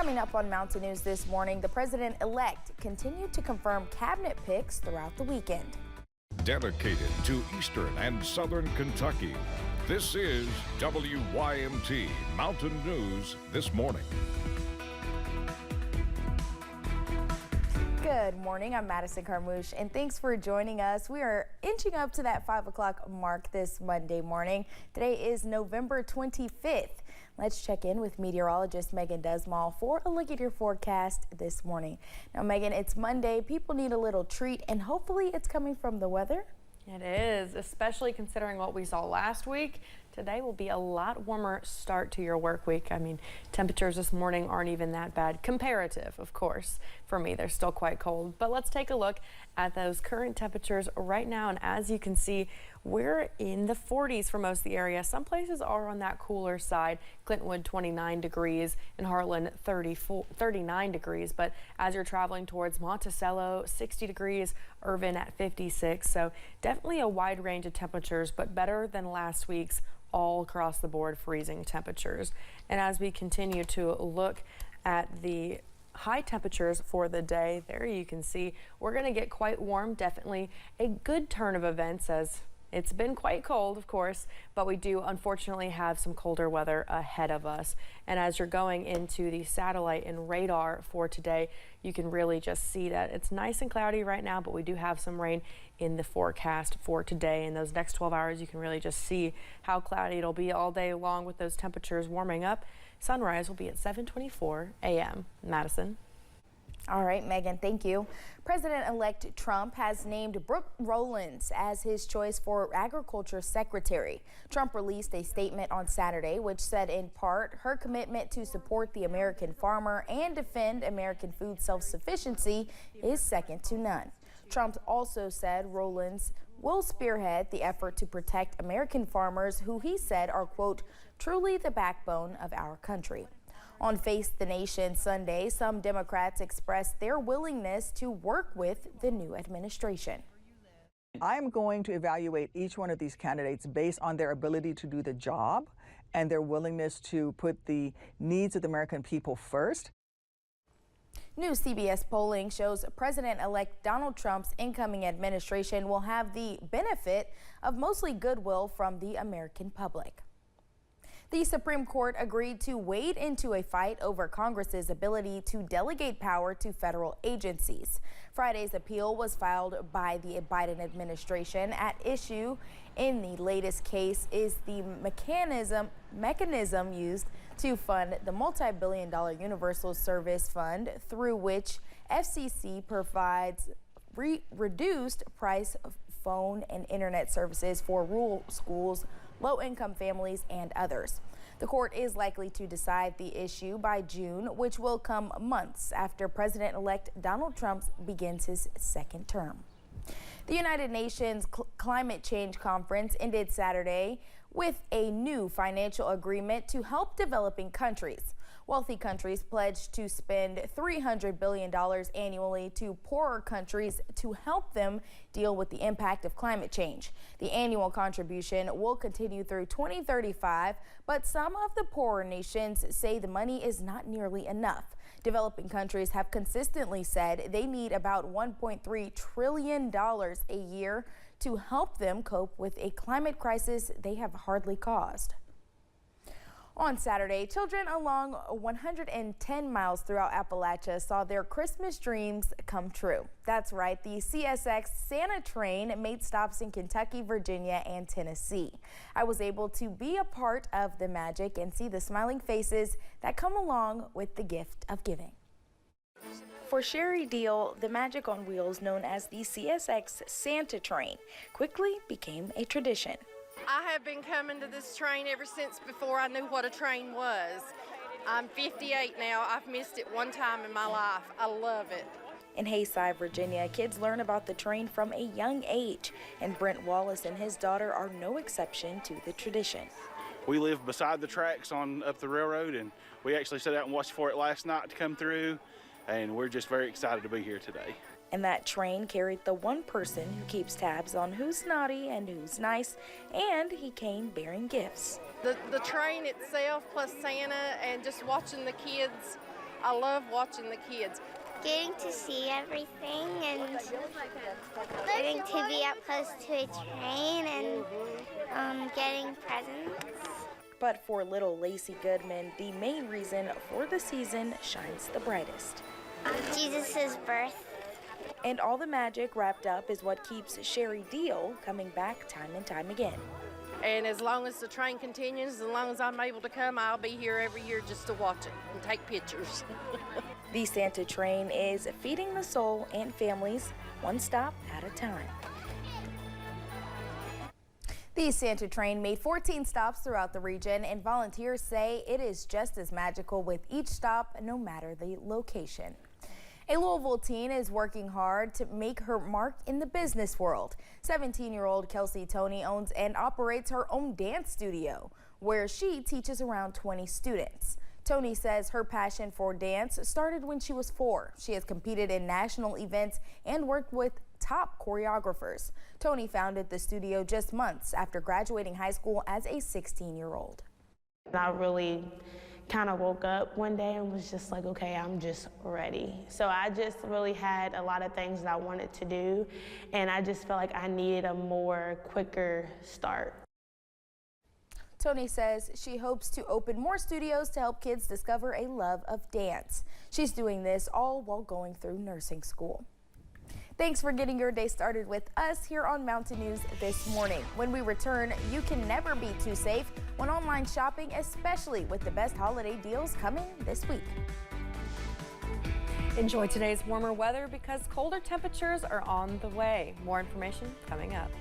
Coming up on Mountain News this morning, the president-elect continued to confirm cabinet picks throughout the weekend. Dedicated to Eastern and Southern Kentucky, this is WYMT Mountain News This Morning. Good morning, I'm Madison Carmouche, and thanks for joining us. We are inching up to that 5 o'clock mark this Monday morning. Today is November 25th. Let's check in with meteorologist Megan Desmall for a look at your forecast this morning. Now, Megan, it's Monday. People need a little treat, and hopefully it's coming from the weather. It is, especially considering what we saw last week. Today will be a lot warmer start to your work week. I mean, temperatures this morning aren't even that bad. Comparative, of course. For me, they're still quite cold. But let's take a look at those current temperatures right now. And as you can see, we're in the 40s for most of the area. Some places are on that cooler side. Clintwood 29 degrees and Heartland 39 degrees. But as you're traveling towards Monticello, 60 degrees, Irvin at 56. So definitely a wide range of temperatures, but better than last week's all across the board freezing temperatures. And as we continue to look at the high temperatures for the day, there you can see we're going to get quite warm. Definitely a good turn of events as it's been quite cold, of course, but we do unfortunately have some colder weather ahead of us. And as you're going into the satellite and radar for today, you can really just see that it's nice and cloudy right now, but we do have some rain in the forecast for today. In those next 12 hours, you can really just see how cloudy it'll be all day long with those temperatures warming up. Sunrise will be at 7:24 a.m. Madison. All right, Megan, thank you. President-elect Trump has named Brooke Rollins as his choice for Agriculture Secretary. Trump released a statement on Saturday which said in part her commitment to support the American farmer and defend American food self-sufficiency is second to none. Trump also said Rollins will spearhead the effort to protect American farmers who he said are, quote, truly the backbone of our country. On Face the Nation Sunday, some Democrats expressed their willingness to work with the new administration. I'm going to evaluate each one of these candidates based on their ability to do the job and their willingness to put the needs of the American people first. New CBS polling shows President-elect Donald Trump's incoming administration will have the benefit of mostly goodwill from the American public. The Supreme Court agreed to wade into a fight over Congress's ability to delegate power to federal agencies. Friday's appeal was filed by the Biden administration. At issue in the latest case is the mechanism used to fund the multi-billion-dollar Universal Service Fund, through which FCC provides reduced price phone and internet services for rural schools, low-income families, and others. The court is likely to decide the issue by June, which will come months after President-elect Donald Trump begins his second term. The United Nations Climate Change Conference ended Saturday with a new financial agreement to help developing countries. Wealthy countries pledged to spend $300 billion annually to poorer countries to help them deal with the impact of climate change. The annual contribution will continue through 2035, but some of the poorer nations say the money is not nearly enough. Developing countries have consistently said they need about $1.3 trillion a year to help them cope with a climate crisis they have hardly caused. On Saturday, children along 110 miles throughout Appalachia saw their Christmas dreams come true. That's right, the CSX Santa train made stops in Kentucky, Virginia, and Tennessee. I was able to be a part of the magic and see the smiling faces that come along with the gift of giving. For Sherry Deal, the magic on wheels known as the CSX Santa train quickly became a tradition. I have been coming to this train ever since before I knew what a train was. I'm 58 now. I've missed it one time in my life. I love it. In Hayside, Virginia, kids learn about the train from a young age, and Brent Wallace and his daughter are no exception to the tradition. We live beside the tracks up the railroad, and we actually sat out and watched for it last night to come through, and we're just very excited to be here today. And that train carried the one person who keeps tabs on who's naughty and who's nice, and he came bearing gifts. The train itself plus Santa and just watching the kids I love watching the kids. Getting to see everything and getting to be up close to a train and getting presents. But for little Lacey Goodman, the main reason for the season shines the brightest. Jesus' birth. And all the magic wrapped up is what keeps Sherry Deal coming back time and time again. And as long as the train continues, as long as I'm able to come, I'll be here every year just to watch it and take pictures. The Santa train is feeding the soul and families one stop at a time. The Santa train made 14 stops throughout the region, and volunteers say it is just as magical with each stop, no matter the location. A Louisville teen is working hard to make her mark in the business world. 17-year-old Kelsey Tony owns and operates her own dance studio, where she teaches around 20 students. Tony says her passion for dance started when she was 4. She has competed in national events and worked with top choreographers. Tony founded the studio just months after graduating high school as a 16-year-old. I really kind of woke up one day and was just like, okay, I'm just ready. So I just really had a lot of things that I wanted to do, and I just felt like I needed a more quicker start. Tony says she hopes to open more studios to help kids discover a love of dance. She's doing this all while going through nursing school. Thanks for getting your day started with us here on Mountain News this morning. When we return, you can never be too safe when online shopping, especially with the best holiday deals coming this week. Enjoy today's warmer weather because colder temperatures are on the way. More information coming up.